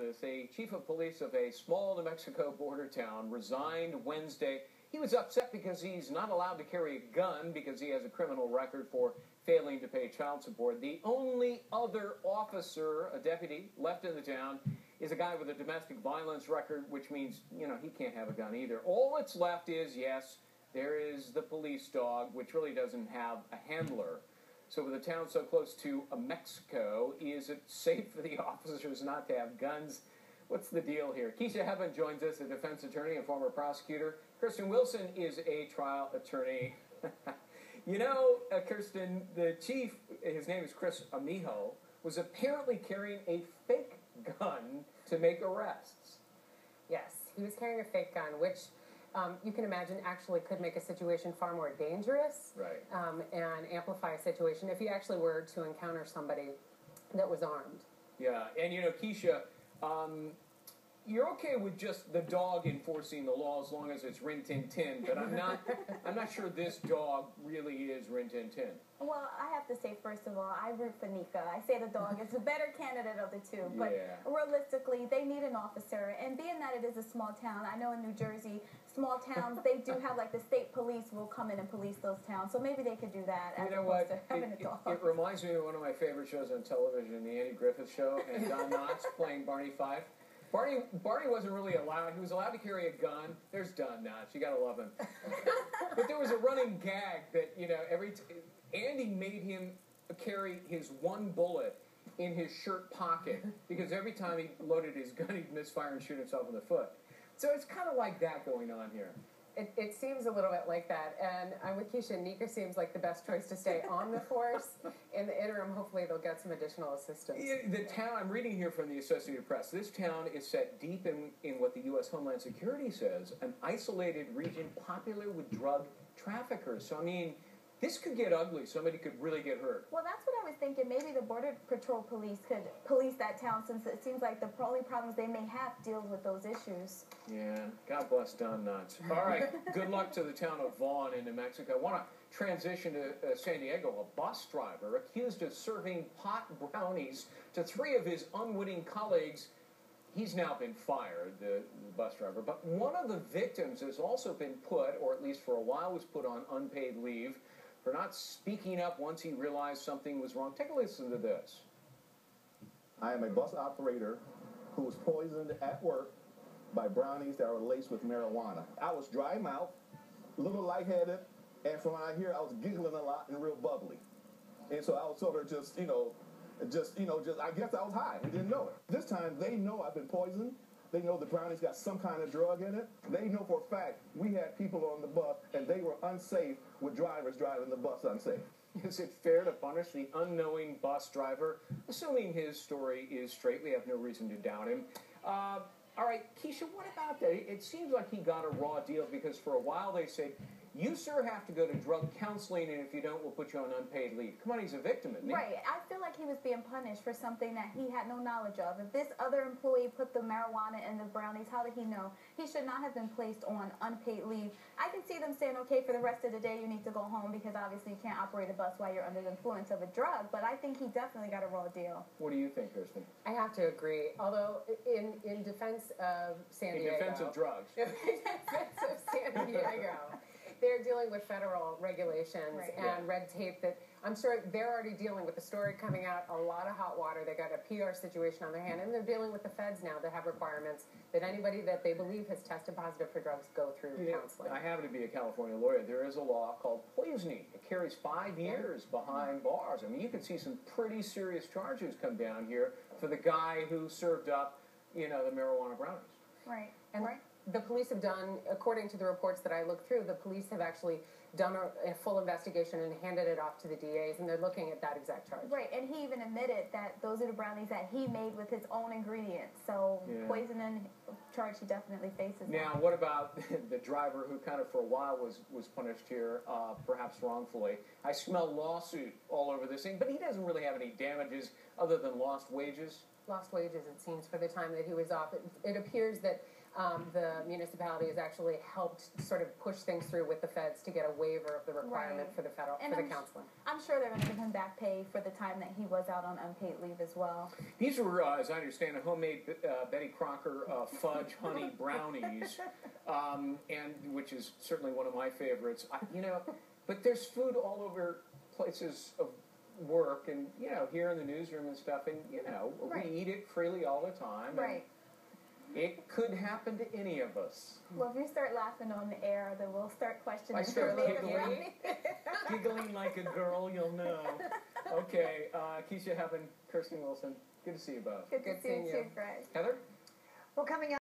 this. A chief of police of a small New Mexico border town resigned Wednesday. He was upset because he's not allowed to carry a gun because he has a criminal record for failing to pay child support. The only other officer, a deputy, left in the town is a guy with a domestic violence record, which means, he can't have a gun either. All that's left is, yes, there is the police dog, which really doesn't have a handler. So with a town so close to Mexico, is it safe for the officers not to have guns? What's the deal here? Kisha Hebbon joins us, a defense attorney and former prosecutor. Kirsten Wilson is a trial attorney. Kirsten, the chief, his name is Chris Amijo, was apparently carrying a fake gun to make arrests. Yes, he was carrying a fake gun, which you can imagine actually could make a situation far more dangerous, right, and amplify a situation if you actually were to encounter somebody that was armed. Yeah, and Kisha, you're okay with just the dog enforcing the law as long as it's Rin Tin Tin, but I'm not sure this dog really is Rin Tin Tin. Well, I have to say, first of all, I root for Nika. I say the dog is the better candidate of the two. But realistically, they need an officer. And being that it is a small town, I know in New Jersey, small towns, they do have, the state police will come in and police those towns. So maybe they could do that as opposed to having a dog. It reminds me of one of my favorite shows on television, the Andy Griffith Show, and Don Knotts playing Barney Fife. Barney wasn't really allowed. He was allowed to carry a gun. There's Don Knotts. You gotta love him. But there was a running gag that Andy made him carry his one bullet in his shirt pocket because every time he loaded his gun, he'd misfire and shoot himself in the foot. So it's kind of like that going on here. It seems a little bit like that, and I'm with Kisha. Nika seems like the best choice to stay on the force. In the interim, hopefully they'll get some additional assistance. The town, I'm reading here from the Associated Press, this town is set deep in what the U.S. Homeland Security says, an isolated region popular with drug traffickers. So, this could get ugly. Somebody could really get hurt. Well, that's what I was thinking. Maybe the Border Patrol police could police that town, since it seems like the only problems they may have deals with those issues. Yeah, God bless Don Knotts. All right, good luck to the town of Vaughn in New Mexico. I want to transition to San Diego. A bus driver accused of serving pot brownies to 3 of his unwitting colleagues. He's now been fired, the bus driver. But one of the victims has also been put, or at least for a while was put on unpaid leave for not speaking up once he realized something was wrong. Take a listen to this. I am a bus operator who was poisoned at work by brownies that were laced with marijuana. I was dry mouthed, a little lightheaded, and from what I hear, I was giggling a lot and real bubbly. And so I was sort of just, I guess I was high and didn't know it. This time, they know I've been poisoned. They know the brownies got some kind of drug in it. They know for a fact we had people on the bus and they were unsafe with drivers driving the bus unsafe. Is it fair to punish the unknowing bus driver? Assuming his story is straight, we have no reason to doubt him. All right, Kisha, what about that? It seems like he got a raw deal because for a while they said, you, sir, have to go to drug counseling, and if you don't, we'll put you on unpaid leave. Come on, he's a victim, isn't he? Right. I feel like he was being punished for something that he had no knowledge of. If this other employee put the marijuana in the brownies, how did he know? He should not have been placed on unpaid leave. I can see them saying, okay, for the rest of the day, you need to go home because obviously you can't operate a bus while you're under the influence of a drug, but I think he definitely got a raw deal. What do you think, Kirsten? I have to agree. Although, in defense of San Diego... In defense of drugs. In defense of San Diego... They're dealing with federal regulations and red tape that I'm sure they're already dealing with. The story coming out, a lot of hot water. They got a PR situation on their hand, and they're dealing with the feds now that have requirements that anybody that they believe has tested positive for drugs go through counseling. I happen to be a California lawyer. There is a law called poisoning. It carries 5 years behind bars. You could see some pretty serious charges come down here for the guy who served up, the marijuana brownies. Right. And the police have done, according to the reports that I looked through, the police have actually done a full investigation and handed it off to the DAs, and they're looking at that exact charge. Right, and he even admitted that those are the brownies that he made with his own ingredients. So poisoning charge he definitely faces. Now, what about the driver who kind of for a while was punished here, perhaps wrongfully? I smell lawsuit all over this thing, but he doesn't really have any damages other than lost wages. lost wages, it seems, for the time that he was off. It appears that the municipality has actually helped sort of push things through with the feds to get a waiver of the requirement for the counseling. I'm sure they're going to give him back pay for the time that he was out on unpaid leave as well. These were, as I understand it, homemade Betty Crocker fudge honey brownies, and which is certainly one of my favorites. But there's food all over places of work, and here in the newsroom and stuff, and we eat it freely all the time. Right. It could happen to any of us. Well, if you start laughing on the air, then we'll start questioning. I start giggling like a girl, you'll know. Okay, Kisha, Hebbon, Kirsten Wilson, good to see you both. Good to see you too, Greg. Heather? Well, coming up.